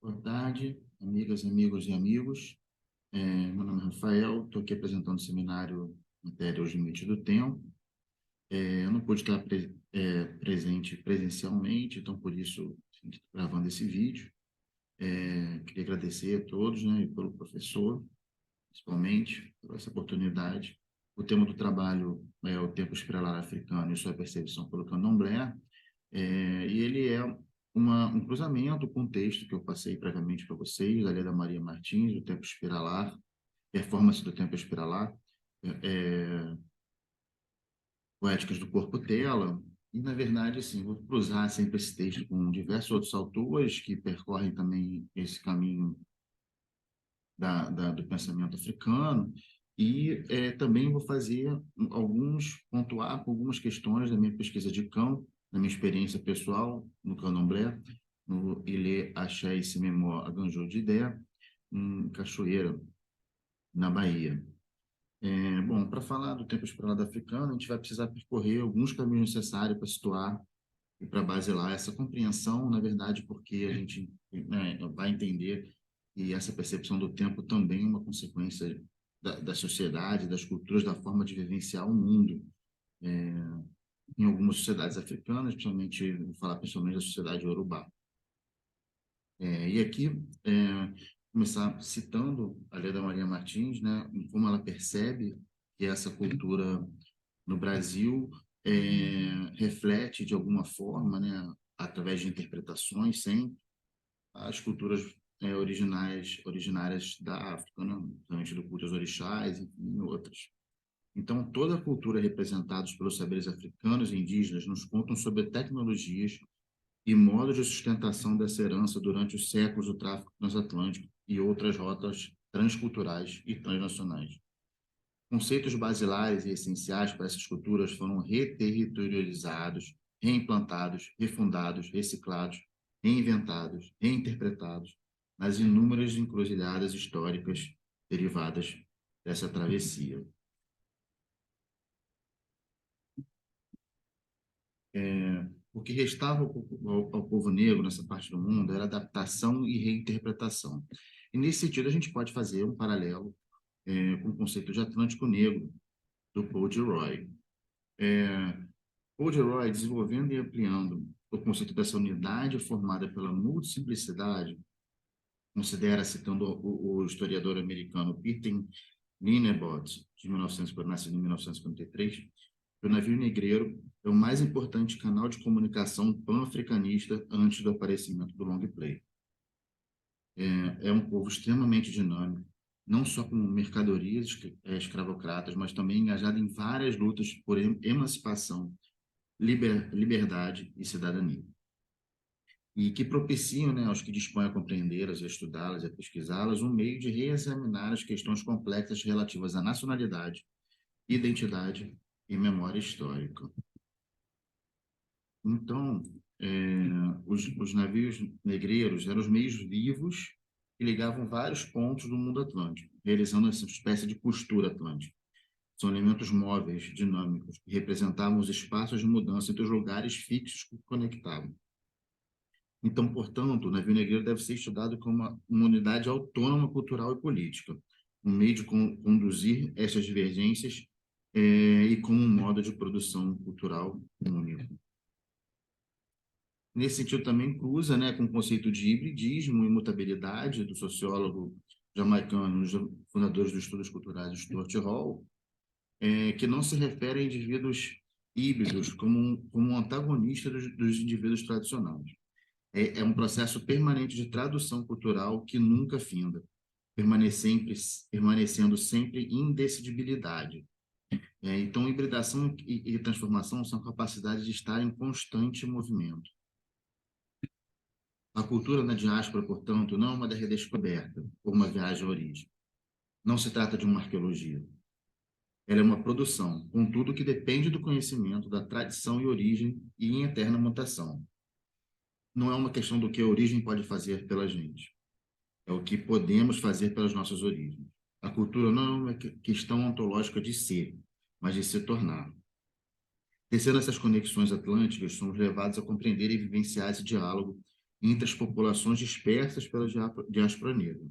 Boa tarde, amigas, amigos e amigos. Meu nome é Rafael, estou aqui apresentando o seminário Matéria Os Limites do Tempo. Eu não pude estar presente presencialmente, então por isso estou gravando esse vídeo. Queria agradecer a todos, né, e pelo professor, principalmente, por essa oportunidade. O tema do trabalho é o tempo espiralar africano e sua percepção pelo candomblé. E ele é um cruzamento com o texto que eu passei previamente para vocês, da Leda Maria Martins, do Tempo Espiralar, Performance do Tempo Espiralar, é, Poéticas do Corpo Tela, e, na verdade, assim, vou cruzar sempre esse texto com diversos outros autores que percorrem também esse caminho do pensamento africano, e também vou pontuar com algumas questões da minha pesquisa de campo, da minha experiência pessoal no candomblé, no Ilê Axé e Sememó Aganjô de Idé, em Cachoeira, na Bahia. Bom, para falar do tempo esperado africano, a gente vai precisar percorrer alguns caminhos necessários para situar e para basilar essa compreensão, na verdade, porque a gente, né, vai entender que essa percepção do tempo também é uma consequência da sociedade, das culturas, da forma de vivenciar o mundo. Em algumas sociedades africanas, principalmente, vou falar principalmente da sociedade Yorubá. E aqui, começar citando a Leda Maria Martins, né, como ela percebe que essa cultura no Brasil reflete de alguma forma, né, através de interpretações, sem as culturas originárias da África, né, principalmente do culto aos orixás, enfim, outras. Então, toda a cultura representada pelos saberes africanos e indígenas nos contam sobre tecnologias e modos de sustentação dessa herança durante os séculos do tráfico transatlântico e outras rotas transculturais e transnacionais. Conceitos basilares e essenciais para essas culturas foram reterritorializados, reimplantados, refundados, reciclados, reinventados, reinterpretados nas inúmeras encruzilhadas históricas derivadas dessa travessia. O que restava ao povo negro nessa parte do mundo era adaptação e reinterpretação. E, nesse sentido, a gente pode fazer um paralelo com o conceito de Atlântico Negro, do Paul Gilroy. Paul Gilroy, desenvolvendo e ampliando o conceito dessa unidade formada pela multiplicidade, considera, citando o historiador americano Peter Linerbot, nascido em 1953, que o navio negreiro é o mais importante canal de comunicação pan-africanista antes do aparecimento do long play. É um povo extremamente dinâmico, não só como mercadorias escravocratas, mas também engajado em várias lutas por emancipação, liberdade e cidadania. E que propiciam, né, aos que dispõem a compreendê-las, a estudá-las, a pesquisá-las, um meio de reexaminar as questões complexas relativas à nacionalidade, identidade e memória histórica. Então, os navios negreiros eram os meios vivos que ligavam vários pontos do mundo atlântico, realizando essa espécie de costura atlântica. São elementos móveis, dinâmicos, que representavam os espaços de mudança entre os lugares fixos que conectavam. Então, portanto, o navio negreiro deve ser estudado como uma unidade autônoma cultural e política, um meio de conduzir essas divergências e como um modo de produção cultural único. Nesse sentido, também cruza, né, com o conceito de hibridismo e mutabilidade do sociólogo jamaicano, um dos fundadores dos estudos culturais, Stuart Hall, que não se refere a indivíduos híbridos como um antagonista dos indivíduos tradicionais. É um processo permanente de tradução cultural que nunca finda, permanecendo sempre em indecidibilidade. Então, hibridação e transformação são capacidades de estar em constante movimento. A cultura na diáspora, portanto, não é uma redescoberta ou uma viagem à origem. Não se trata de uma arqueologia. Ela é uma produção, contudo, que depende do conhecimento da tradição e origem e em eterna mutação. Não é uma questão do que a origem pode fazer pela gente. É o que podemos fazer pelas nossas origens. A cultura não é uma questão ontológica de ser, mas de se tornar. Tecendo essas conexões atlânticas, somos levados a compreender e vivenciar esse diálogo entre as populações dispersas pela diáspora negra.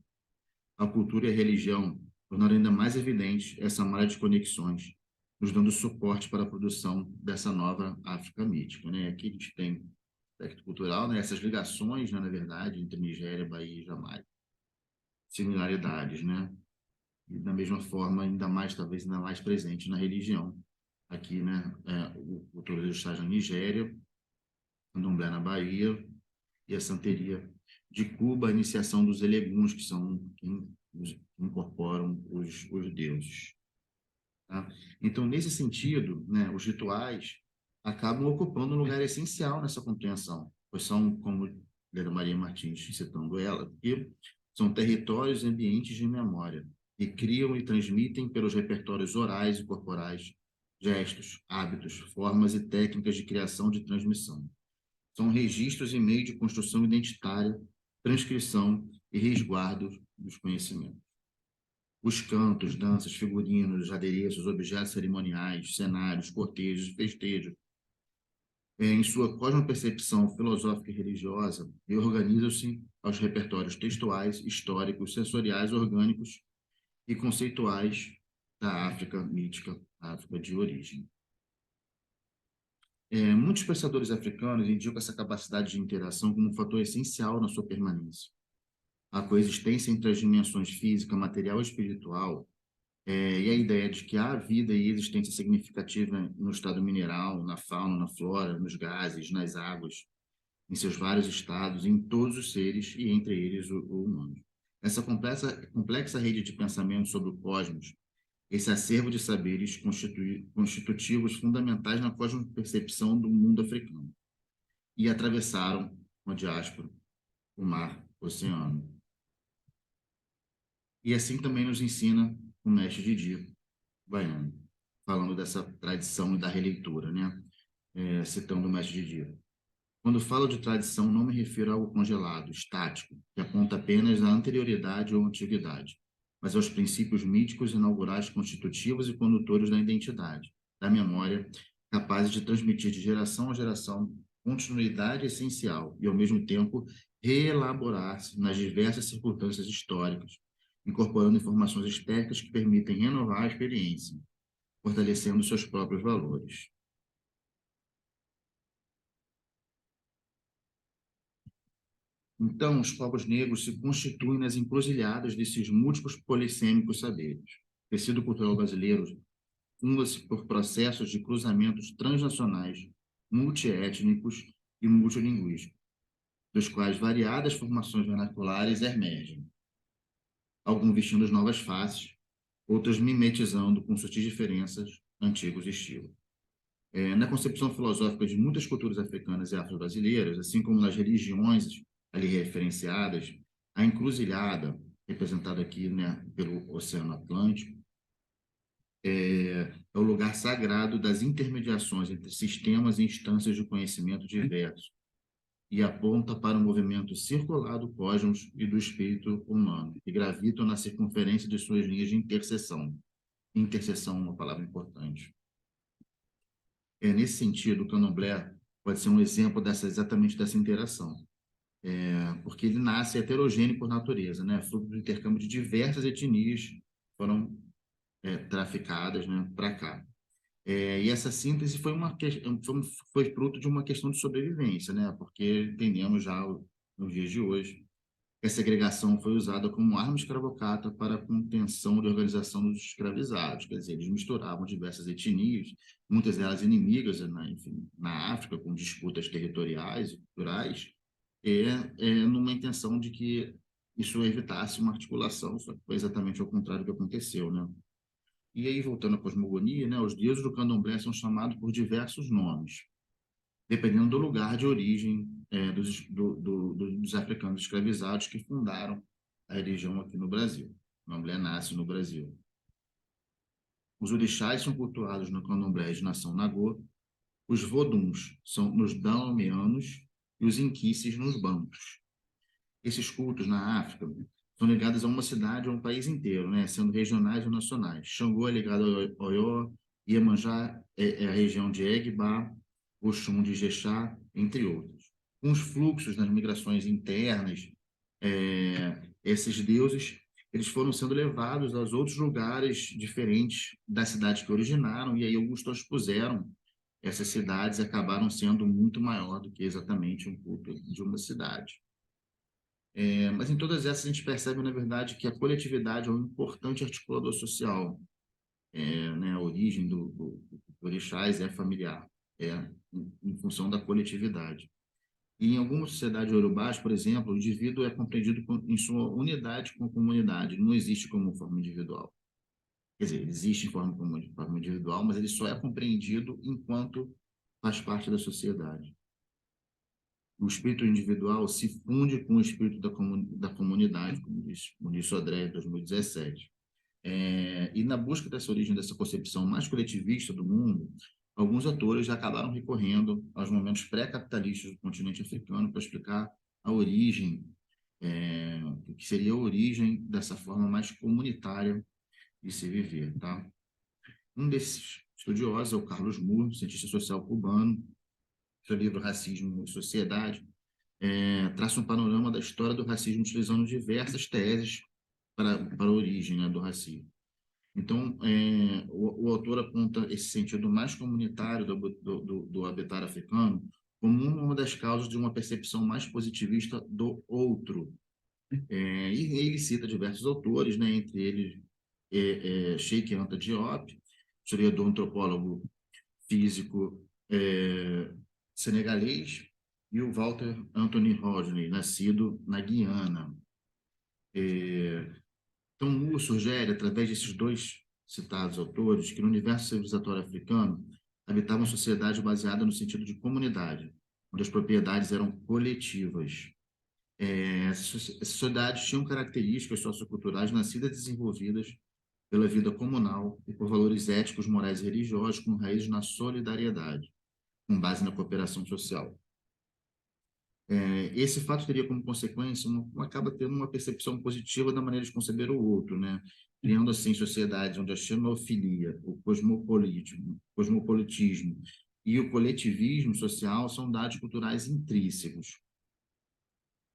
A cultura e a religião tornaram ainda mais evidente essa malha de conexões, nos dando suporte para a produção dessa nova África mítica, né? Aqui a gente tem aspecto cultural, né? Essas ligações, né, na verdade, entre Nigéria, Bahia e Jamaica, similaridades, né? E da mesma forma, ainda mais, talvez, ainda mais presente na religião. Aqui, né, o cultura dos Chás na Nigéria, o Candomblé na Bahia e a santeria de Cuba, a iniciação dos eleguns, que são quem incorporam os deuses. Tá? Então, nesse sentido, né, os rituais acabam ocupando um lugar essencial nessa compreensão, pois são, como Leda Maria Martins citando ela, que são territórios e ambientes de memória, e criam e transmitem pelos repertórios orais e corporais gestos, hábitos, formas e técnicas de criação de transmissão. São registros e meio de construção identitária, transcrição e resguardo dos conhecimentos. Os cantos, danças, figurinos, adereços, objetos cerimoniais, cenários, cortejos, festejos, em sua cosmopercepção filosófica e religiosa, reorganizam-se aos repertórios textuais, históricos, sensoriais, orgânicos e conceituais da África mítica, África de origem. Muitos pensadores africanos indicam essa capacidade de interação como um fator essencial na sua permanência. A coexistência entre as dimensões física, material e espiritual, e a ideia de que há vida e existência significativa no estado mineral, na fauna, na flora, nos gases, nas águas, em seus vários estados, em todos os seres e entre eles o humano. Essa complexa rede de pensamento sobre o cosmos, esse acervo de saberes constitutivos fundamentais na cosmopercepção do mundo africano, e atravessaram com a diáspora o mar, o oceano. E assim também nos ensina o mestre Didi baiano, falando dessa tradição e da releitura, né? Citando o mestre Didi. Quando falo de tradição, não me refiro a algo congelado, estático, que aponta apenas à anterioridade ou antiguidade, mas aos princípios míticos inaugurais constitutivos e condutores da identidade, da memória, capazes de transmitir de geração a geração continuidade essencial e, ao mesmo tempo, reelaborar-se nas diversas circunstâncias históricas, incorporando informações externas que permitem renovar a experiência, fortalecendo seus próprios valores. Então, os povos negros se constituem nas encruzilhadas desses múltiplos polissêmicos saberes. O tecido cultural brasileiro funda-se por processos de cruzamentos transnacionais, multiétnicos e multilinguísticos, dos quais variadas formações vernaculares emergem, alguns vestindo as novas faces, outras mimetizando com sutis diferenças antigos estilos. Na concepção filosófica de muitas culturas africanas e afro-brasileiras, assim como nas religiões ali referenciadas, a encruzilhada, representada aqui, né, pelo Oceano Atlântico, é o lugar sagrado das intermediações entre sistemas e instâncias de conhecimento diversos e aponta para o movimento circular do cosmos e do espírito humano, que gravitam na circunferência de suas linhas de interseção. Interseção é uma palavra importante. Nesse sentido, o candomblé pode ser um exemplo exatamente dessa interação, porque ele nasce heterogêneo por natureza, né? Fruto do intercâmbio de diversas etnias foram traficadas, né, para cá. E essa síntese foi fruto de uma questão de sobrevivência, né? Porque entendemos já nos dias de hoje que a segregação foi usada como arma escravocrata para a contenção de organização dos escravizados. Quer dizer, eles misturavam diversas etnias, muitas delas inimigas, enfim, na África, com disputas territoriais e culturais, numa intenção de que isso evitasse uma articulação. Só que foi exatamente ao contrário do que aconteceu, né? E aí, voltando à cosmogonia, né, os deuses do candomblé são chamados por diversos nomes, dependendo do lugar de origem dos africanos escravizados que fundaram a religião aqui no Brasil. O candomblé nasce no Brasil. Os orixás são cultuados no candomblé de nação Nagô, os voduns são nos daomeanos e os inquices nos bantos. Esses cultos na África são ligados a uma cidade ou a um país inteiro, né, sendo regionais ou nacionais. Xangô é ligado ao Oió, Iemanjá é a região de Egba, Oxum de Jexá, entre outros. Com os fluxos nas migrações internas, esses deuses eles foram sendo levados aos outros lugares diferentes das cidades que originaram, e aí alguns transpuseram essas cidades e acabaram sendo muito maior do que exatamente um culto de uma cidade. Mas em todas essas a gente percebe, na verdade, que a coletividade é um importante articulador social. Né, a origem do orixás é familiar, em função da coletividade. E em algumas sociedades urubás, por exemplo, o indivíduo é compreendido em sua unidade com a comunidade, não existe como forma individual. Quer dizer, ele existe em forma individual, mas ele só é compreendido enquanto faz parte da sociedade. O espírito individual se funde com o espírito da comunidade, como disse Sodré em 2017. E na busca dessa origem, dessa concepção mais coletivista do mundo, alguns autores já acabaram recorrendo aos momentos pré-capitalistas do continente africano para explicar a origem, o que seria a origem dessa forma mais comunitária de se viver. Tá? Um desses estudiosos é o Carlos Moore, cientista social cubano. Seu livro Racismo e Sociedade traça um panorama da história do racismo utilizando diversas teses para a origem, né, do racismo. Então, o autor aponta esse sentido mais comunitário do habitat africano como uma das causas de uma percepção mais positivista do outro. E ele cita diversos autores, né, entre eles Cheikh Anta Diop, historiador, antropólogo, físico senegalês, e o Walter Anthony Rodney, nascido na Guiana. Então, Moore sugere, através desses dois citados autores, que no universo civilizatório africano habitava uma sociedade baseada no sentido de comunidade, onde as propriedades eram coletivas. Essas sociedades tinham características socioculturais nascidas e desenvolvidas pela vida comunal e por valores éticos, morais e religiosos com raízes na solidariedade, com base na cooperação social. Esse fato teria como consequência, acaba tendo uma percepção positiva da maneira de conceber o outro, né? Criando, assim, sociedades onde a xenofilia, o cosmopolitismo e o coletivismo social são dados culturais intrínsecos.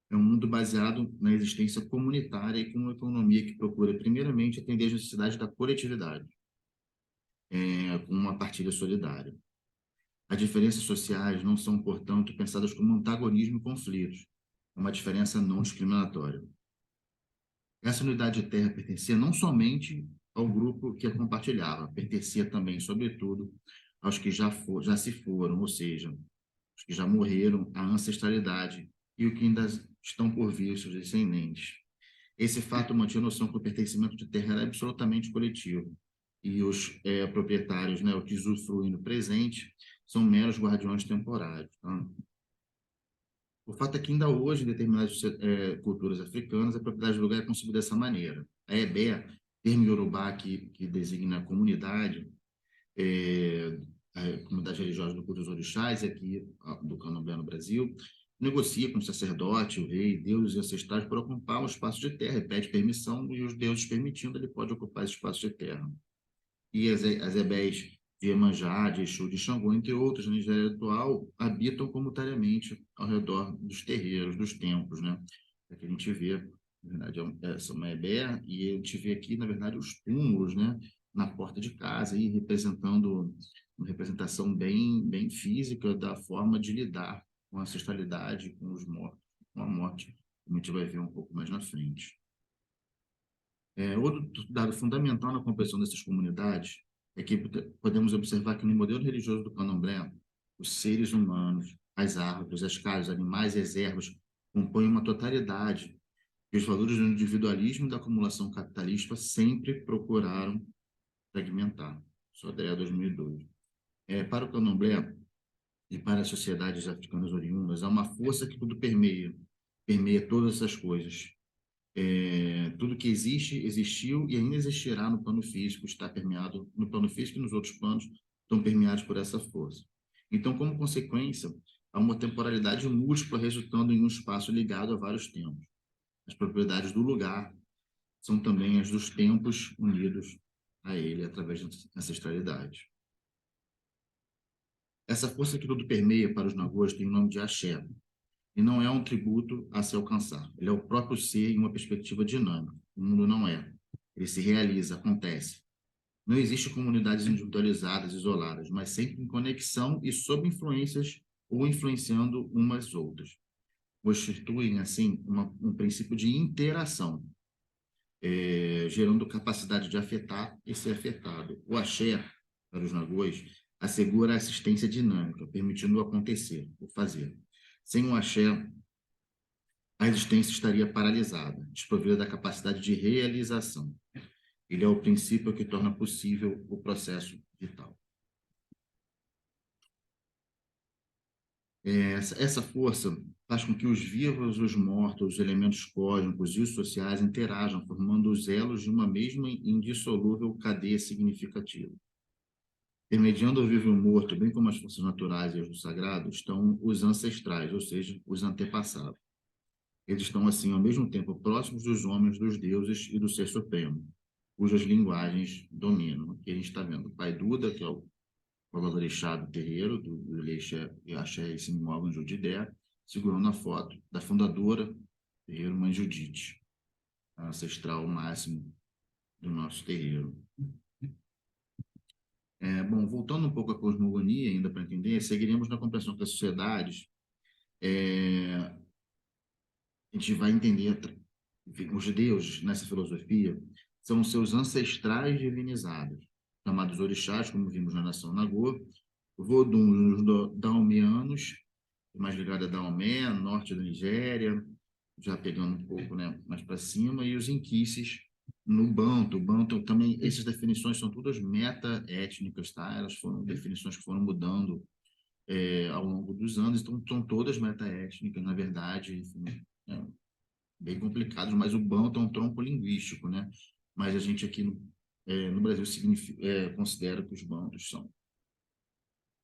É um mundo baseado na existência comunitária e com uma economia que procura, primeiramente, atender às necessidades da coletividade, com uma partilha solidária. As diferenças sociais não são, portanto, pensadas como antagonismo e conflitos, é uma diferença não discriminatória. Essa unidade de terra pertencia não somente ao grupo que a compartilhava, pertencia também, sobretudo, aos que já se foram, ou seja, os que já morreram, à ancestralidade e os que ainda estão por vir, seus descendentes. Esse fato mantinha a noção que o pertencimento de terra era absolutamente coletivo, e os proprietários, né, o que usufruem no presente, são meros guardiões temporários. Tá? O fato é que ainda hoje, em determinadas culturas africanas, a propriedade do lugar é concebida dessa maneira. A ebé, termo iorubá que designa a comunidade, a comunidade religiosa do culto dos orixás, aqui do candomblé no Brasil, negocia com o sacerdote, o rei, deuses e ancestrais por ocupar um espaço de terra, e pede permissão, e os deuses permitindo, ele pode ocupar esse espaço de terra. E as ebés de Iemanjá, de Exu, de Xangô, entre outros, na Nigéria atual, habitam comunitariamente ao redor dos terreiros, dos templos, né? É que a gente vê, na verdade, é uma ebé, e a gente vê aqui, na verdade, os túmulos, né? Na porta de casa, e representando uma representação bem física da forma de lidar com a ancestralidade, com os mortos, com a morte, como a gente vai ver um pouco mais na frente. Outro dado fundamental na compreensão dessas comunidades é que podemos observar que no modelo religioso do candomblé, os seres humanos, as árvores, as casas, os animais e as ervas compõem uma totalidade, e os valores do individualismo e da acumulação capitalista sempre procuraram fragmentar. Sodré 2002. Para o candomblé e para as sociedades africanas oriundas, há uma força que tudo permeia todas essas coisas. Tudo que existe, existiu e ainda existirá no plano físico, está permeado no plano físico e nos outros planos estão permeados por essa força. Então, como consequência, há uma temporalidade múltipla resultando em um espaço ligado a vários tempos. As propriedades do lugar são também as dos tempos unidos a ele através da ancestralidade. Essa força que tudo permeia para os nagôs tem o nome de axé. e não é um tributo a se alcançar. Ele é o próprio ser em uma perspectiva dinâmica. O mundo não é. Ele se realiza, acontece. Não existe comunidades individualizadas, isoladas, mas sempre em conexão e sob influências ou influenciando umas outras. Constituem, assim, um princípio de interação, gerando capacidade de afetar e ser afetado. O axé, para os nagôs, assegura a assistência dinâmica, permitindo o acontecer, o fazer. Sem o axé, a existência estaria paralisada, desprovida da capacidade de realização. Ele é o princípio que torna possível o processo vital. Essa força faz com que os vivos, os mortos, os elementos cósmicos e os sociais interajam, formando os elos de uma mesma indissolúvel cadeia significativa. Intermediando o vivo e o morto, bem como as forças naturais e as do sagrado, estão os ancestrais, ou seja, os antepassados. Eles estão, assim, ao mesmo tempo próximos dos homens, dos deuses e do Ser Supremo, cujas linguagens dominam. Aqui a gente está vendo o Pai Duda, que é o orixá do terreiro, do Axé e Simimó Judidé, segurando a foto da fundadora do terreiro Mãe Judite, a ancestral máximo do nosso terreiro. Bom, voltando um pouco à cosmogonia, ainda para entender, seguiremos na compreensão das sociedades. A gente vai entender os deuses nessa filosofia são seus ancestrais divinizados, chamados orixás, como vimos na nação Nagô, Voduns, os daomeanos, mais ligado a Daomé, norte da Nigéria, já pegando um pouco, né, mais para cima, e os inquices no Banto. O Banto também, essas definições são todas meta-étnicas, tá? Elas foram definições que foram mudando ao longo dos anos, então são todas meta-étnicas, na verdade, enfim, bem complicados, mas o Banto é um tronco linguístico, né? Mas a gente aqui no Brasil considera que os Bantos são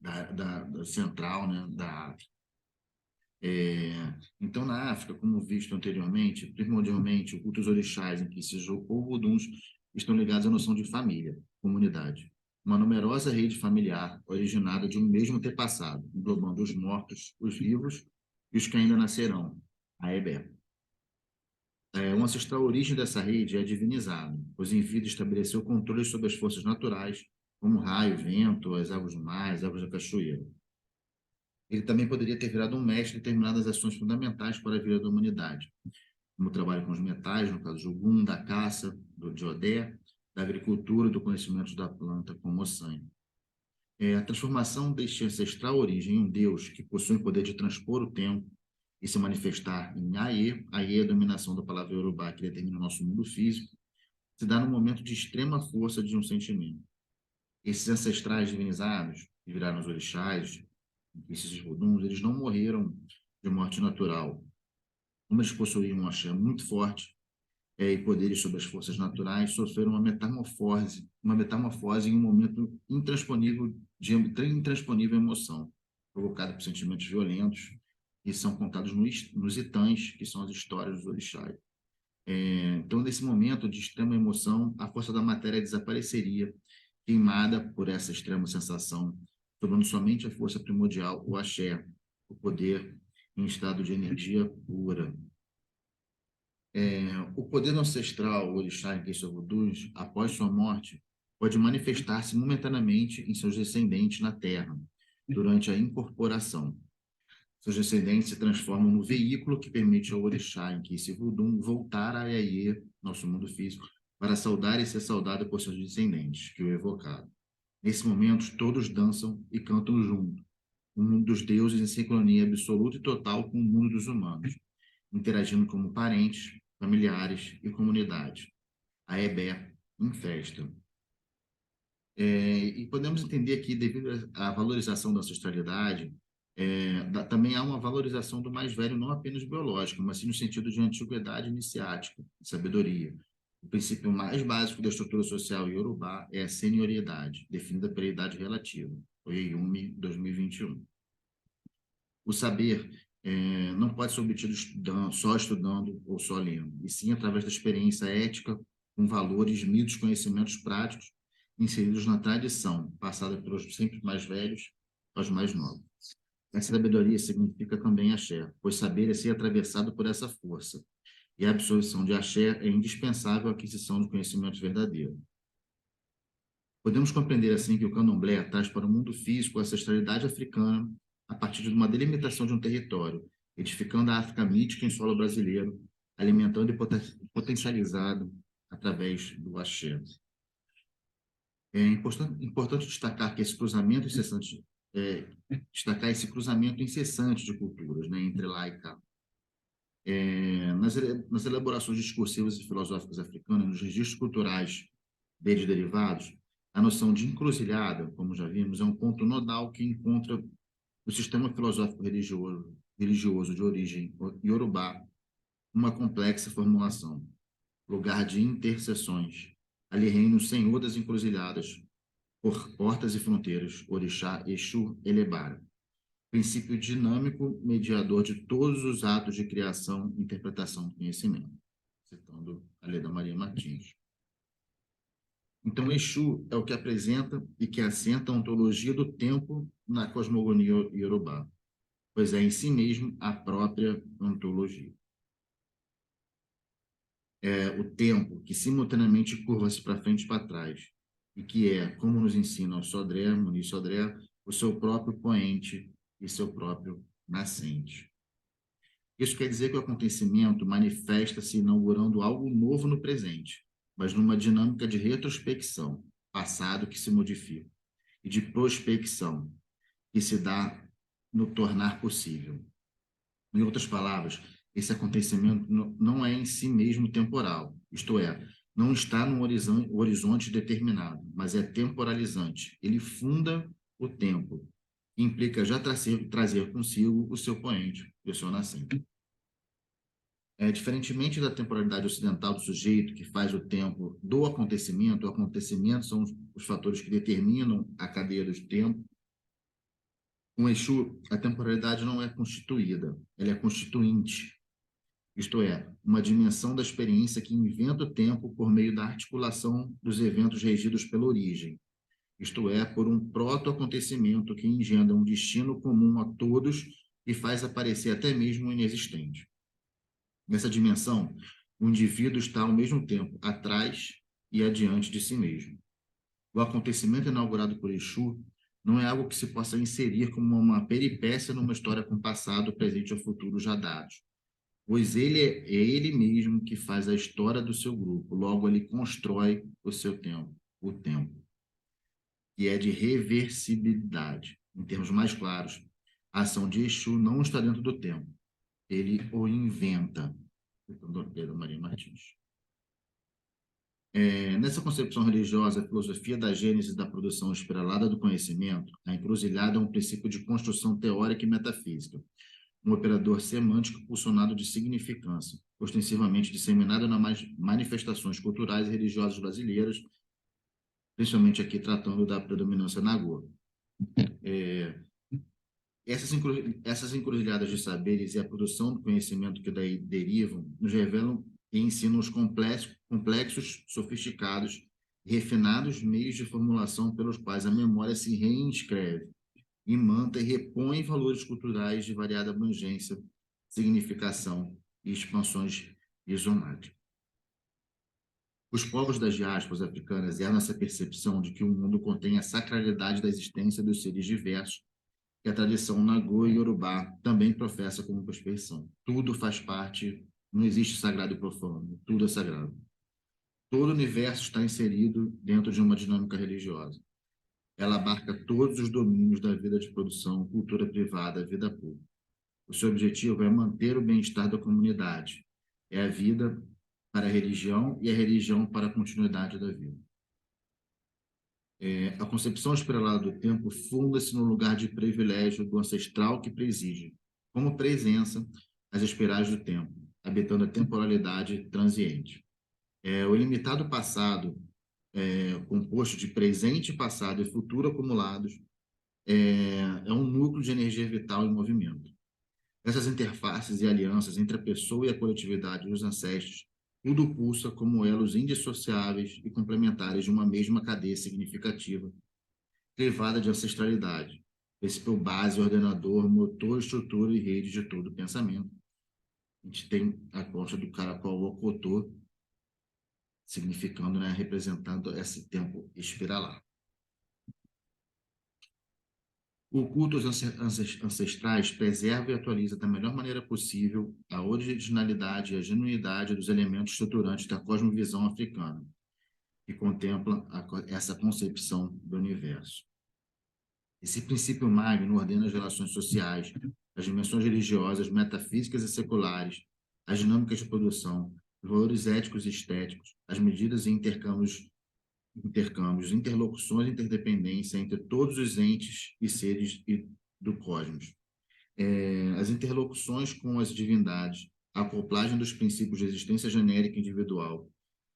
da central, né, da África. Então, na África, como visto anteriormente, primordialmente, o culto dos orixás, em que esses ovuduns estão ligados à noção de família, comunidade. Uma numerosa rede familiar originada de um mesmo antepassado, englobando os mortos, os vivos e os que ainda nascerão, a Ebé. Uma ancestral origem dessa rede é divinizado, pois em vida estabeleceu controle sobre as forças naturais, como o raio, o vento, as águas do mar, as águas da cachoeira. Ele também poderia ter virado um mestre em determinadas ações fundamentais para a vida da humanidade, como o trabalho com os metais, no caso do Ogum, da caça, de Odé, da agricultura e do conhecimento da planta, como o sangue. A transformação deste ancestral origem em um Deus que possui o poder de transpor o tempo e se manifestar em Aie. Aie é a dominação da palavra Yorubá que determina o nosso mundo físico, se dá no momento de extrema força de um sentimento. Esses ancestrais divinizados, que viraram os orixás, esses voduns, eles não morreram de morte natural. Como eles possuíam um axé muito forte e poderes sobre as forças naturais, sofreram uma metamorfose em um momento intransponível de intransponível emoção, provocada por sentimentos violentos, que são contados nos itãs, que são as histórias dos orixás. Então, nesse momento de extrema emoção, a força da matéria desapareceria, queimada por essa extrema sensação, sobrando somente a força primordial, o axé, o poder em estado de energia pura. O poder ancestral, o orixá em questão vodus, após sua morte, pode manifestar-se momentaneamente em seus descendentes na Terra, durante a incorporação. Seus descendentes se transformam no veículo que permite ao orixá em que esse vodum voltar a Iaê, nosso mundo físico, para saudar e ser saudado por seus descendentes, que o evocaram. Nesse momento, todos dançam e cantam junto, o mundo dos deuses em sincronia absoluta e total com o mundo dos humanos, interagindo como parentes, familiares e comunidade. A Ebé em festa. E podemos entender aqui, devido à valorização da ancestralidade, também há uma valorização do mais velho, não apenas biológico, mas sim no sentido de antiguidade iniciática, de sabedoria. O princípio mais básico da estrutura social iorubá é a senioriedade, definida pela idade relativa, Oyeyumi 2021. O saber não pode ser obtido só estudando ou só lendo, e sim através da experiência ética, com valores, mitos, conhecimentos práticos inseridos na tradição, passada pelos sempre mais velhos aos mais novos. A sabedoria significa também axé, pois saber é ser atravessado por essa força, e a absorção de axé é indispensável à aquisição do conhecimento verdadeiro. Podemos compreender assim que o candomblé traz para o mundo físico a ancestralidade africana a partir de uma delimitação de um território, edificando a África mítica em solo brasileiro, alimentando e potencializado através do axé. É importante destacar que esse cruzamento incessante, destacar esse cruzamento incessante de culturas, né, entre lá e cá. Nas elaborações discursivas e filosóficas africanas, nos registros culturais deles derivados, a noção de encruzilhada, como já vimos, é um ponto nodal que encontra o sistema filosófico religioso de origem iorubá uma complexa formulação, lugar de interseções. Ali reina o Senhor das encruzilhadas, por portas e fronteiras, Orixá, Exu, Elebara. Princípio dinâmico, mediador de todos os atos de criação, interpretação do conhecimento. Citando a Leda Maria Martins. Então, Exu é o que apresenta e que assenta a ontologia do tempo na cosmogonia iorubá, pois é em si mesmo a própria ontologia. É o tempo que simultaneamente curva-se para frente e para trás, e que é, como nos ensina o Sodré, Muniz Sodré, o seu próprio poente e seu próprio nascente. Isso quer dizer que o acontecimento manifesta-se inaugurando algo novo no presente, mas numa dinâmica de retrospecção, passado que se modifica, e de prospecção, que se dá no tornar possível. Em outras palavras, esse acontecimento não é em si mesmo temporal, isto é, não está num horizonte determinado, mas é temporalizante. Ele funda o tempo, que implica já trazer consigo o seu poente, o seu nascente. Diferentemente da temporalidade ocidental do sujeito, que faz o tempo do acontecimento, o acontecimento são os fatores que determinam a cadeia do tempo. Com Exu, a temporalidade não é constituída, ela é constituinte, isto é, uma dimensão da experiência que inventa o tempo por meio da articulação dos eventos regidos pela origem, isto é, por um proto-acontecimento que engendra um destino comum a todos e faz aparecer até mesmo o inexistente. Nessa dimensão, o indivíduo está ao mesmo tempo atrás e adiante de si mesmo. O acontecimento inaugurado por Exu não é algo que se possa inserir como uma peripécia numa história com passado, presente ou futuro já dados, pois ele é ele mesmo que faz a história do seu grupo, logo ele constrói o seu tempo, o tempo, que é de reversibilidade. Em termos mais claros, a ação de Exu não está dentro do tempo, ele o inventa. Leda Maria Martins. Nessa concepção religiosa, a filosofia da gênese da produção espiralada do conhecimento, a encruzilhada é um princípio de construção teórica e metafísica, um operador semântico pulsionado de significância, ostensivamente disseminado nas manifestações culturais e religiosas brasileiras, principalmente aqui tratando da predominância nagô. Essas encruzilhadas de saberes e a produção do conhecimento que daí derivam nos revelam e ensinam os complexos, sofisticados e refinados meios de formulação pelos quais a memória se reinscreve, imanta e repõe valores culturais de variada abrangência, significação e expansões isomáticas. Os povos das diásporas africanas eram essa percepção de que o mundo contém a sacralidade da existência dos seres diversos que a tradição nagô e iorubá também professa como perfeição. Tudo faz parte, não existe sagrado e profano, tudo é sagrado. Todo o universo está inserido dentro de uma dinâmica religiosa. Ela abarca todos os domínios da vida de produção, cultura privada, vida pública. O seu objetivo é manter o bem-estar da comunidade. É a vida para a religião e a religião para a continuidade da vida. A concepção espiralada do tempo funda-se no lugar de privilégio do ancestral que preside, como presença, as espirais do tempo, habitando a temporalidade transiente. O ilimitado passado, composto de presente, passado e futuro acumulados, é um núcleo de energia vital em movimento. Essas interfaces e alianças entre a pessoa e a coletividade e os ancestros, tudo pulsa como elos indissociáveis e complementares de uma mesma cadeia significativa, privada de ancestralidade, princípio base, ordenador, motor, estrutura e rede de todo o pensamento. A gente tem a concha do caracol ocotô, significando, né, representando esse tempo espiralar. O culto aos ancestrais preserva e atualiza da melhor maneira possível a originalidade e a genuinidade dos elementos estruturantes da cosmovisão africana, que contempla essa concepção do universo. Esse princípio magno ordena as relações sociais, as dimensões religiosas, metafísicas e seculares, as dinâmicas de produção, os valores éticos e estéticos, as medidas e intercâmbios, interlocuções e interdependência entre todos os entes e seres do cosmos. As interlocuções com as divindades, a acoplagem dos princípios de existência genérica e individual,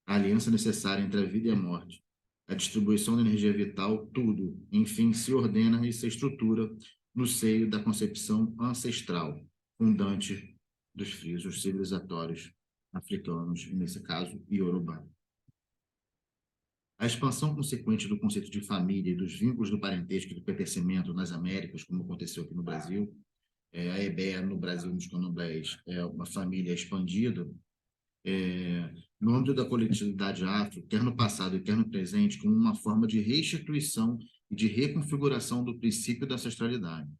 a aliança necessária entre a vida e a morte, a distribuição da energia vital, tudo, enfim, se ordena e se estrutura no seio da concepção ancestral, fundante dos frisos civilizatórios africanos, e nesse caso, iorubá. A expansão consequente do conceito de família e dos vínculos do parentesco e do pertencimento nas Américas, como aconteceu aqui no Brasil, a EBEA no Brasil, nos candomblés, é uma família expandida, no âmbito da coletividade afro, quer no passado e quer no presente, como uma forma de restituição e de reconfiguração do princípio da ancestralidade,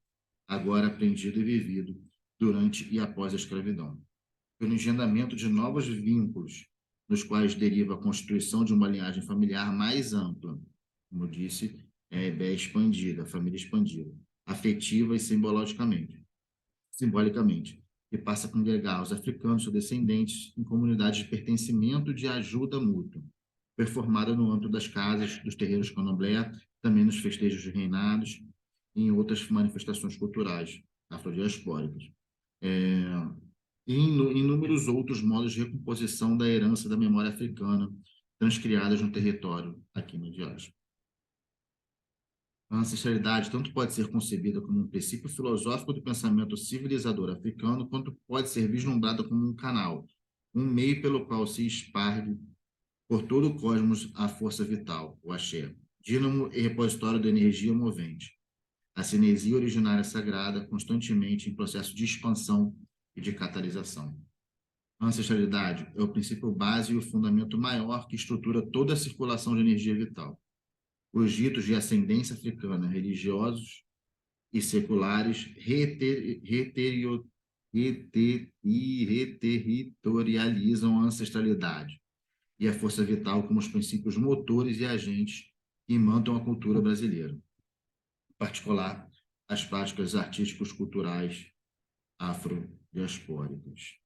agora aprendido e vivido durante e após a escravidão, pelo engendramento de novos vínculos, nos quais deriva a constituição de uma linhagem familiar mais ampla, como disse, expandida, a família expandida, afetiva e simbolicamente, que passa a congregar os africanos e seus descendentes em comunidades de pertencimento e de ajuda mútua, performada no âmbito das casas, dos terreiros candomblé, também nos festejos de reinados e em outras manifestações culturais afrodiaspóricas. E em inúmeros outros modos de recomposição da herança da memória africana transcriadas no território aqui no diáspora. A ancestralidade tanto pode ser concebida como um princípio filosófico do pensamento civilizador africano, quanto pode ser vislumbrada como um canal, um meio pelo qual se espargue por todo o cosmos a força vital, o axé, dínamo e repositório da energia movente, a cinesia originária sagrada, constantemente em processo de expansão e de catalisação. A ancestralidade é o princípio base e o fundamento maior que estrutura toda a circulação de energia vital. Os ritos de ascendência africana, religiosos e seculares, reterritorializam a ancestralidade e a força vital como os princípios motores e agentes que imantam a cultura brasileira, em particular as práticas artísticos culturais afrodiaspóricas.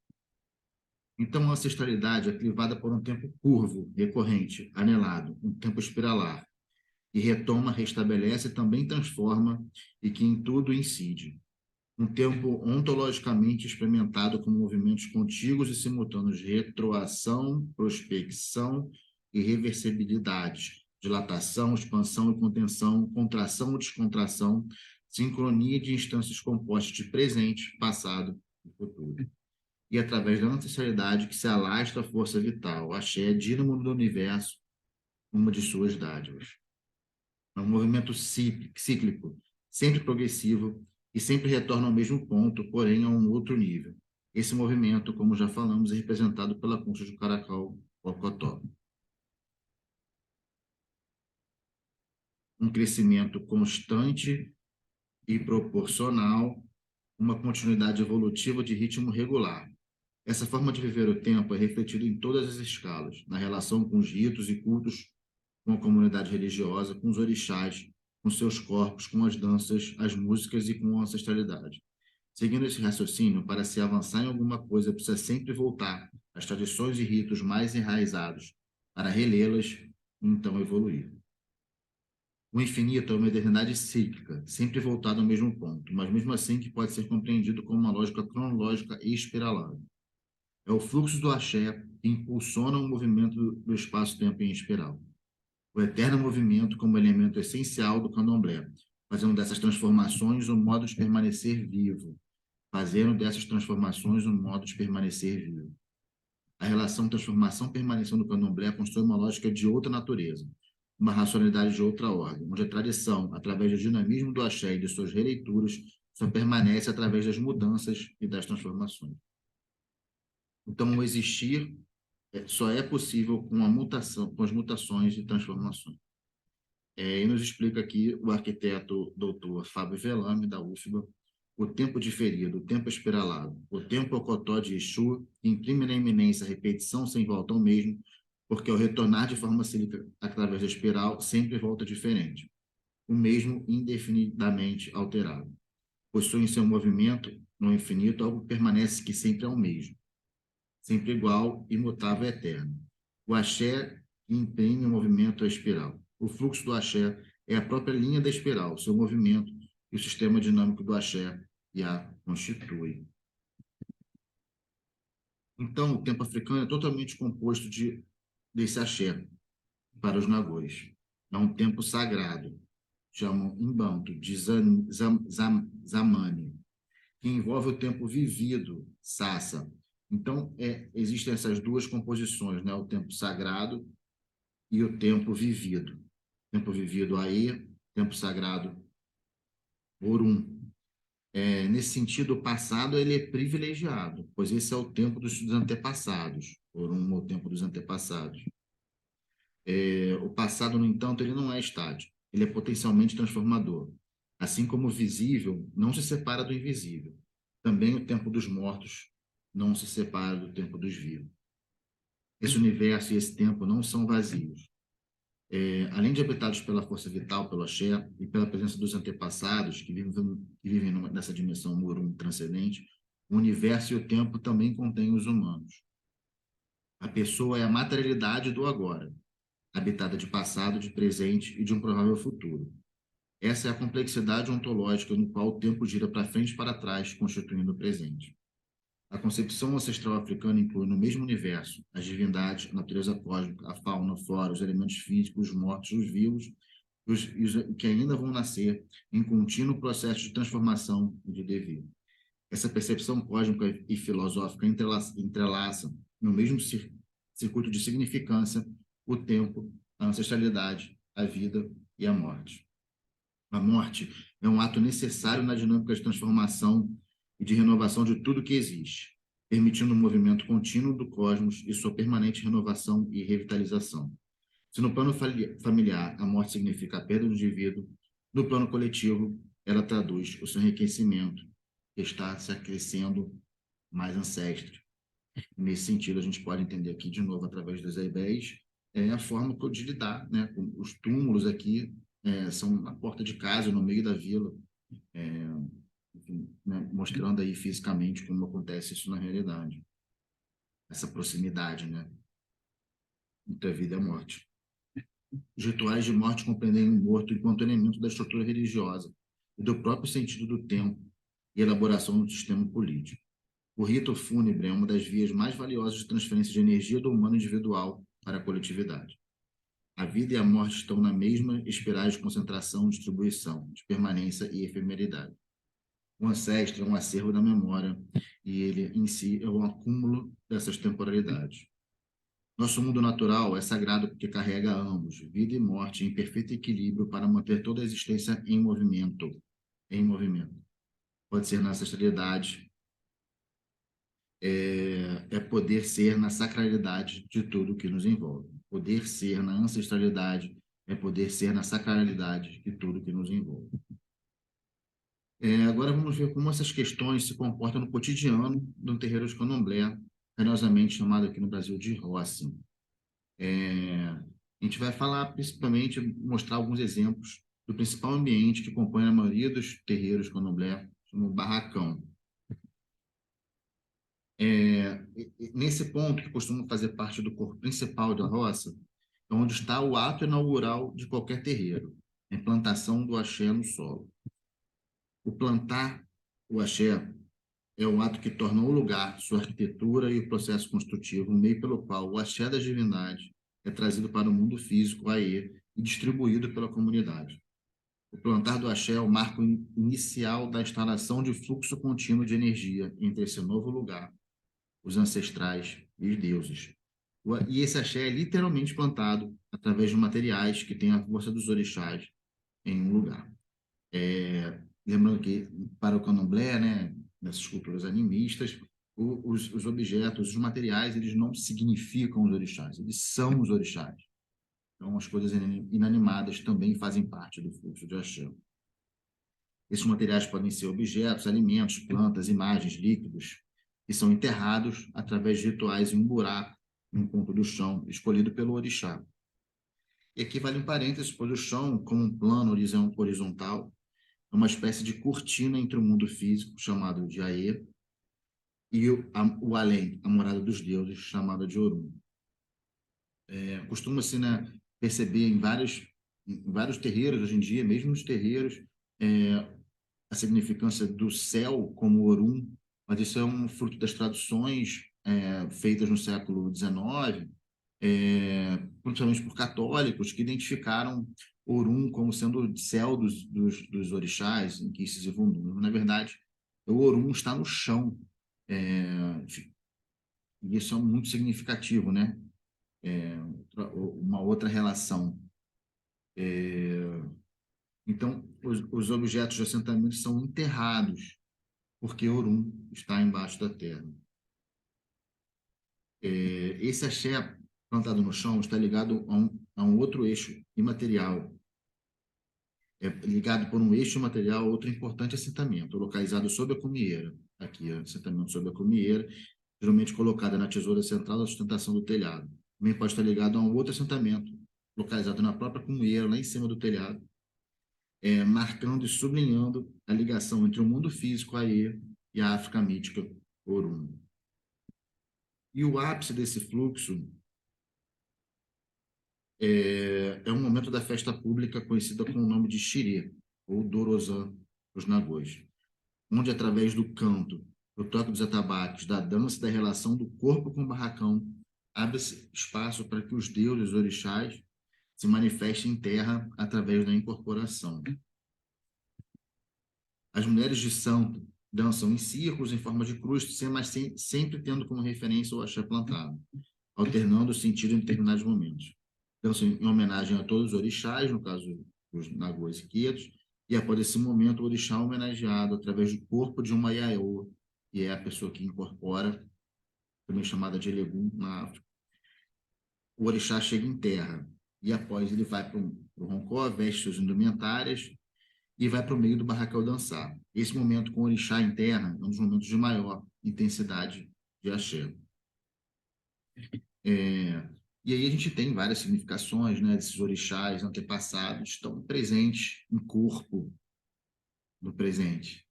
Então, a ancestralidade é clivada por um tempo curvo, recorrente, anelado, um tempo espiralar, que retoma, restabelece, também transforma e que em tudo incide. Um tempo ontologicamente experimentado com movimentos contíguos e simultâneos de retroação, prospecção e reversibilidades, dilatação, expansão e contenção, contração e descontração, sincronia de instâncias compostas de presente, passado e futuro. E através da ancestralidade que se alastra a força vital, axé, dínamo do universo, uma de suas dádivas. É um movimento cíclico, sempre progressivo e sempre retorna ao mesmo ponto, porém a um outro nível. Esse movimento, como já falamos, é representado pela concha de caracol ocotó. Um crescimento constante e proporcional, uma continuidade evolutiva de ritmo regular. Essa forma de viver o tempo é refletida em todas as escalas, na relação com os ritos e cultos, com a comunidade religiosa, com os orixás, com seus corpos, com as danças, as músicas e com a ancestralidade. Seguindo esse raciocínio, para se avançar em alguma coisa, precisa sempre voltar às tradições e ritos mais enraizados, para relê-las e então evoluir. O infinito é uma eternidade cíclica, sempre voltado ao mesmo ponto, mas mesmo assim que pode ser compreendido como uma lógica cronológica e espiralada. É o fluxo do axé que impulsiona o movimento do espaço-tempo em espiral. O eterno movimento como elemento essencial do candomblé, fazendo dessas transformações um modo de permanecer vivo. A relação transformação-permanência do candomblé constrói uma lógica de outra natureza, uma racionalidade de outra ordem, onde a tradição, através do dinamismo do axé e de suas releituras, só permanece através das mudanças e das transformações. Então, o existir só é possível com a mutação, com as mutações e transformações. E nos explica aqui o arquiteto doutor Fábio Velame, da UFBA, o tempo diferido, o tempo espiralado, o tempo ocotó de Exu, imprime na iminência a repetição sem volta ao mesmo, porque ao retornar de forma cíclica através da espiral, sempre volta diferente, o mesmo indefinidamente alterado. Possui em seu movimento, no infinito, algo que permanece que sempre é o mesmo, sempre igual, imutável e eterno. O axé imprime o movimento à espiral. O fluxo do axé é a própria linha da espiral, seu movimento e o sistema dinâmico do axé que a constitui. Então, o tempo africano é totalmente composto desse axé para os nagôs. É um tempo sagrado, chamam em banto de zamani, que envolve o tempo vivido, sassa. Então, existem essas duas composições, né? O tempo sagrado e o tempo vivido. Tempo vivido aí, tempo sagrado Orum. Nesse sentido, o passado ele é privilegiado, pois esse é o tempo dos antepassados, Orum é o tempo dos antepassados. O passado, no entanto, ele não é estático, ele é potencialmente transformador. Assim como o visível não se separa do invisível, também o tempo dos mortos não se separa do tempo dos vivos. Esse universo e esse tempo não são vazios. Além de habitados pela força vital, pelo axé, e pela presença dos antepassados, que vivem nessa dimensão Murum transcendente, o universo e o tempo também contêm os humanos. A pessoa é a materialidade do agora, habitada de passado, de presente e de um provável futuro. Essa é a complexidade ontológica no qual o tempo gira para frente e para trás, constituindo o presente. A concepção ancestral africana inclui no mesmo universo as divindades, a natureza cósmica, a fauna, a flora, os elementos físicos, os mortos, os vivos e os que ainda vão nascer em contínuo processo de transformação e de devir. Essa percepção cósmica e filosófica entrelaça no mesmo circuito de significância o tempo, a ancestralidade, a vida e a morte. A morte é um ato necessário na dinâmica de transformação e de renovação de tudo que existe, permitindo um movimento contínuo do cosmos e sua permanente renovação e revitalização. Se no plano familiar a morte significa a perda do indivíduo, no plano coletivo ela traduz o seu enriquecimento, que está se acrescendo mais ancestre. Nesse sentido, a gente pode entender aqui, de novo, através dos eibés, a forma de lidar, né? Os túmulos aqui são na porta de casa, no meio da vila, enfim, né? Mostrando aí fisicamente como acontece isso na realidade. Essa proximidade, né? Entre a vida e a morte. Os rituais de morte compreendem o morto enquanto elemento da estrutura religiosa e do próprio sentido do tempo e elaboração do sistema político. O rito fúnebre é uma das vias mais valiosas de transferência de energia do humano individual para a coletividade. A vida e a morte estão na mesma espiral de concentração, distribuição, de permanência e efemeridade. O ancestro é um acervo da memória e ele, em si, é um acúmulo dessas temporalidades. Nosso mundo natural é sagrado porque carrega ambos, vida e morte, em perfeito equilíbrio para manter toda a existência em movimento. Em movimento. Pode ser na ancestralidade, poder ser na sacralidade de tudo que nos envolve. Poder ser na ancestralidade é poder ser na sacralidade de tudo que nos envolve. Agora vamos ver como essas questões se comportam no cotidiano do terreiro de Candomblé, carinhosamente chamado aqui no Brasil de roça. A gente vai falar principalmente, mostrar alguns exemplos do principal ambiente que compõe a maioria dos terreiros de Candomblé, como barracão. Nesse ponto, que costuma fazer parte do corpo principal da roça, é onde está o ato inaugural de qualquer terreiro, a implantação do axé no solo. O plantar o axé é o ato que torna o lugar, sua arquitetura e o processo construtivo, um meio pelo qual o axé das divindades é trazido para o mundo físico aí e distribuído pela comunidade. O plantar do axé é o marco inicial da instalação de fluxo contínuo de energia entre esse novo lugar, os ancestrais e os deuses. E esse axé é literalmente plantado através de materiais que têm a força dos orixás em um lugar. Lembrando que, para o candomblé, né, nessas culturas animistas, os objetos, os materiais, eles não significam os orixás, eles são os orixás. Então, as coisas inanimadas também fazem parte do fluxo de axé. Esses materiais podem ser objetos, alimentos, plantas, imagens, líquidos, que são enterrados através de rituais em um buraco, em um ponto do chão, escolhido pelo orixá. E aqui vale um parênteses, pois o chão, como um plano horizontal, é uma espécie de cortina entre o mundo físico, chamado de Aê, e o além, a morada dos deuses, chamada de Orum. Costuma-se, né, perceber em vários terreiros, hoje em dia, mesmo nos terreiros, a significância do céu como Orum, mas isso é um fruto das traduções feitas no século XIX, principalmente por católicos, que identificaram Orum como sendo o céu dos orixás, em que se Vundum. Na verdade, o Orum está no chão, e isso é muito significativo, né? Uma outra relação. Então, os objetos de assentamento são enterrados, porque Orum está embaixo da terra. Esse axé plantado no chão está ligado a um outro eixo imaterial, ligado por um eixo material a outro importante assentamento, localizado sob a cumieira. Aqui, assentamento sob a cumieira, geralmente colocada na tesoura central da sustentação do telhado. Também pode estar ligado a um outro assentamento, localizado na própria cumieira, lá em cima do telhado, marcando e sublinhando a ligação entre o mundo físico, Aê, e a África mítica, Orum. E o ápice desse fluxo é um momento da festa pública conhecida com o nome de Xirê, ou Dorozan, os Nagôs, onde, através do canto, do toque dos atabaques, da dança e da relação do corpo com o barracão, abre-se espaço para que os deuses, os orixás, se manifestem em terra através da incorporação. As mulheres de santo dançam em círculos em forma de cruz, mas sempre tendo como referência o axé plantado, alternando o sentido em determinados momentos. Dançam em homenagem a todos os orixás, no caso dos Nagôs e Quetos, e após esse momento o orixá é homenageado através do corpo de uma Yaiô, que é a pessoa que incorpora, também chamada de Elegum na África. O orixá chega em terra, e após ele vai para o roncó, veste suas indumentárias, e vai para o meio do barracão dançar. Esse momento com o orixá em terra é um dos momentos de maior intensidade de axé. E aí a gente tem várias significações, né, desses orixás antepassados estão presentes em corpo no presente,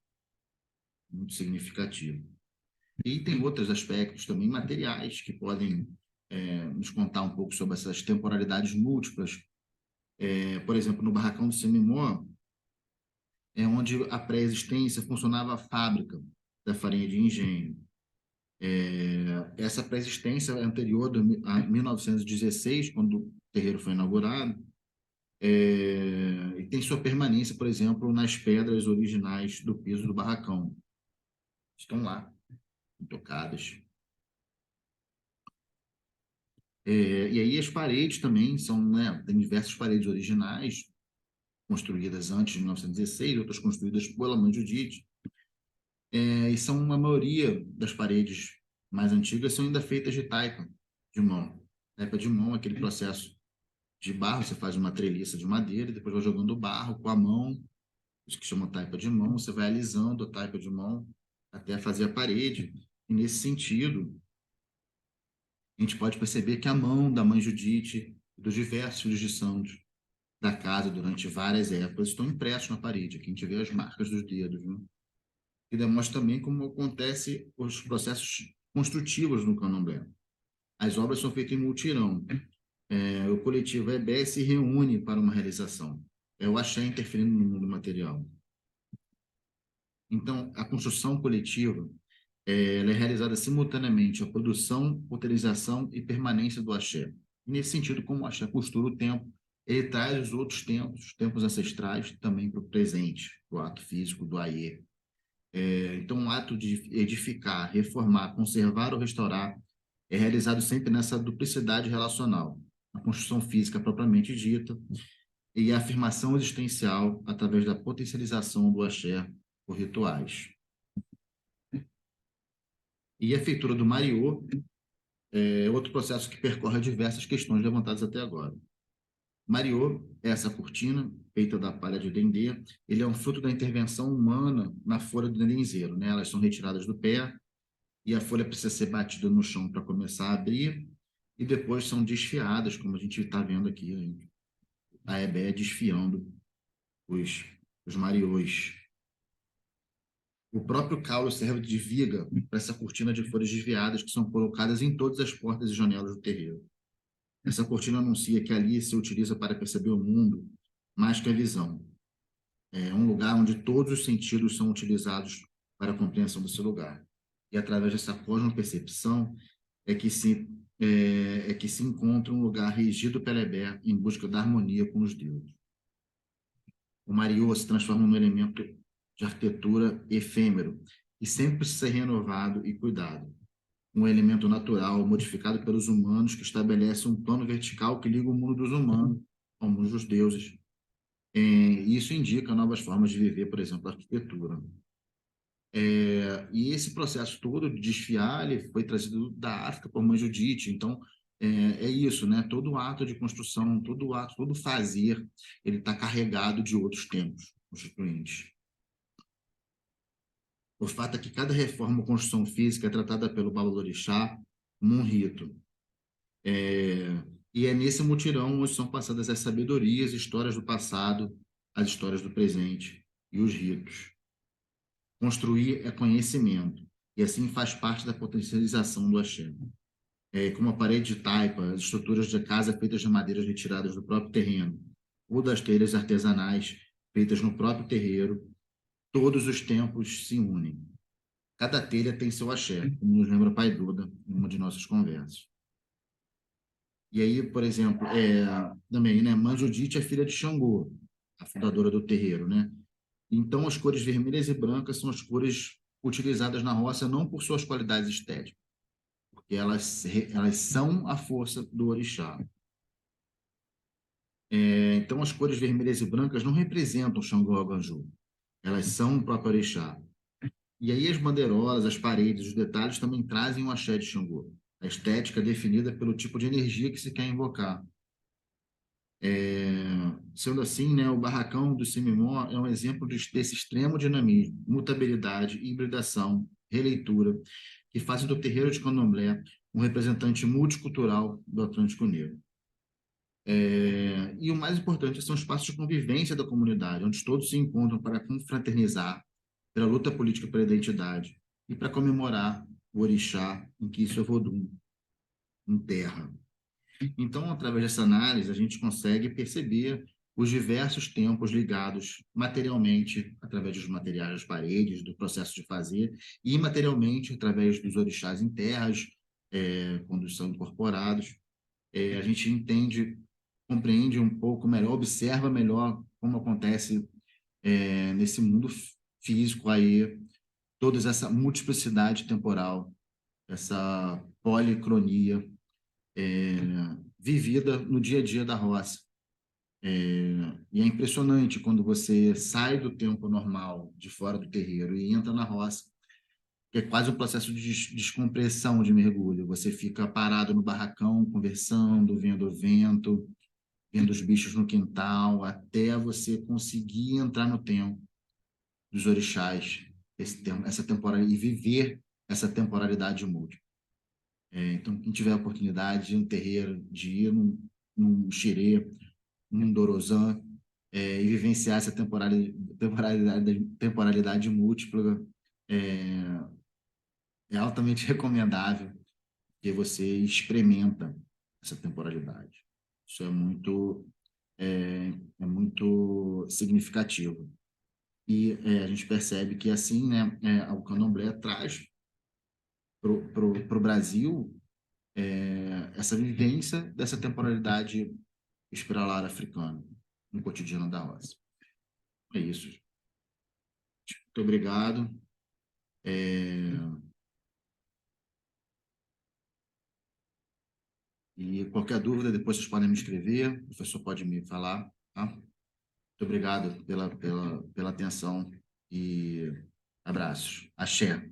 muito significativo. E tem outros aspectos também materiais que podem nos contar um pouco sobre essas temporalidades múltiplas. Por exemplo, no barracão do Semimó, onde a pré-existência funcionava a fábrica da farinha de engenho. Essa pré-existência é anterior a 1916, quando o terreiro foi inaugurado, e tem sua permanência, por exemplo, nas pedras originais do piso do barracão. Estão lá, intocadas. E aí as paredes também são, né, tem diversas paredes originais, construídas antes de 1916, outras construídas pela mãe Judite, e são a maioria das paredes mais antigas são ainda feitas de taipa de mão. Taipa de mão é aquele processo de barro, você faz uma treliça de madeira, depois vai jogando barro com a mão, isso que chama taipa de mão, você vai alisando a taipa de mão até fazer a parede. E nesse sentido, a gente pode perceber que a mão da mãe Judite e dos diversos filhos de santos da casa durante várias épocas estão impressos na parede. Aqui a gente vê as marcas dos dedos, né? E demonstra também como acontecem os processos construtivos no candomblé. As obras são feitas em multirão. O coletivo EBE se reúne para uma realização. É o axé interferindo no mundo material. Então, a construção coletiva ela é realizada simultaneamente a produção, utilização e permanência do axé. E nesse sentido, como o axé costura o tempo, ele traz os outros tempos, os tempos ancestrais, também para o presente, o ato físico do Aie. Então, o ato de edificar, reformar, conservar ou restaurar é realizado sempre nessa duplicidade relacional, a construção física propriamente dita e a afirmação existencial através da potencialização do axé por rituais. E a feitura do Mariô é outro processo que percorre diversas questões levantadas até agora. Mariô é essa cortina feita da palha de dendê, ele é um fruto da intervenção humana na folha do dendenzeiro, né? Elas são retiradas do pé e a folha precisa ser batida no chão para começar a abrir e depois são desfiadas, como a gente está vendo aqui, a Ebé desfiando os, os mariôs. O próprio caule serve de viga para essa cortina de folhas desviadas que são colocadas em todas as portas e janelas do terreiro. Essa cortina anuncia que ali se utiliza para perceber o mundo mais que a visão. É um lugar onde todos os sentidos são utilizados para a compreensão desse lugar. E através dessa cosmopercepção é que se encontra um lugar regido pela Ebé em busca da harmonia com os deuses. O Mariô se transforma num elemento de arquitetura efêmero e sempre precisa ser renovado e cuidado. Um elemento natural modificado pelos humanos que estabelece um plano vertical que liga o mundo dos humanos ao mundo dos deuses. E isso indica novas formas de viver, por exemplo, a arquitetura. E esse processo todo de desfiar, ele foi trazido da África por Mãe Judite. Então, é isso, né? Todo ato de construção, todo ato, todo fazer, ele está carregado de outros tempos constituintes. O fato é que cada reforma ou construção física é tratada pelo Babalorixá como um rito. E é nesse mutirão onde são passadas as sabedorias, histórias do passado, as histórias do presente e os ritos. Construir é conhecimento, e assim faz parte da potencialização do axé. Como a parede de taipa, as estruturas de casa feitas de madeiras retiradas do próprio terreno, ou das telhas artesanais feitas no próprio terreiro, todos os tempos se unem. Cada telha tem seu axé, como nos lembra Pai Duda em uma de nossas conversas. E aí, por exemplo, também, né, Mãe Judite é filha de Xangô, a fundadora do terreiro, né? Então, as cores vermelhas e brancas são as cores utilizadas na roça não por suas qualidades estéticas, porque elas são a força do orixá. Então, as cores vermelhas e brancas não representam Xangô ou Aganju, elas são o próprio orixá. E aí as bandeirolas, as paredes, os detalhes também trazem o axé de Xangô, a estética definida pelo tipo de energia que se quer invocar. Sendo assim, né, o barracão do Simimó é um exemplo desse extremo dinamismo, mutabilidade, hibridação, releitura, que fazem do terreiro de Candomblé um representante multicultural do Atlântico Negro. E o mais importante são espaços de convivência da comunidade, onde todos se encontram para confraternizar, pela luta política pela identidade e para comemorar o orixá em que isso é Vodum, em terra. Então, através dessa análise, a gente consegue perceber os diversos tempos ligados materialmente, através dos materiais das paredes, do processo de fazer, e imaterialmente, através dos orixás em terras, quando são incorporados. A gente entende, compreende um pouco melhor, observa melhor como acontece nesse mundo físico aí, toda essa multiplicidade temporal, essa policronia vivida no dia a dia da roça. E é impressionante quando você sai do tempo normal, de fora do terreiro, e entra na roça, que é quase um processo de descompressão de mergulho. Você fica parado no barracão, conversando, vendo o vento, vendo os bichos no quintal, até você conseguir entrar no tempo dos orixás, essa temporalidade, e viver essa temporalidade múltipla. Então, quem tiver a oportunidade de ir no terreiro, de ir num xirê, num dorozã, e vivenciar essa temporalidade múltipla, é, é altamente recomendável que você experimenta essa temporalidade. Isso é muito significativo. E a gente percebe que, assim, né, o candomblé traz para o Brasil essa vivência dessa temporalidade espiralar africana no cotidiano da roça. É isso. Muito obrigado. E qualquer dúvida, depois vocês podem me escrever, o professor pode me falar, tá? Muito obrigado pela atenção e abraços. Axé.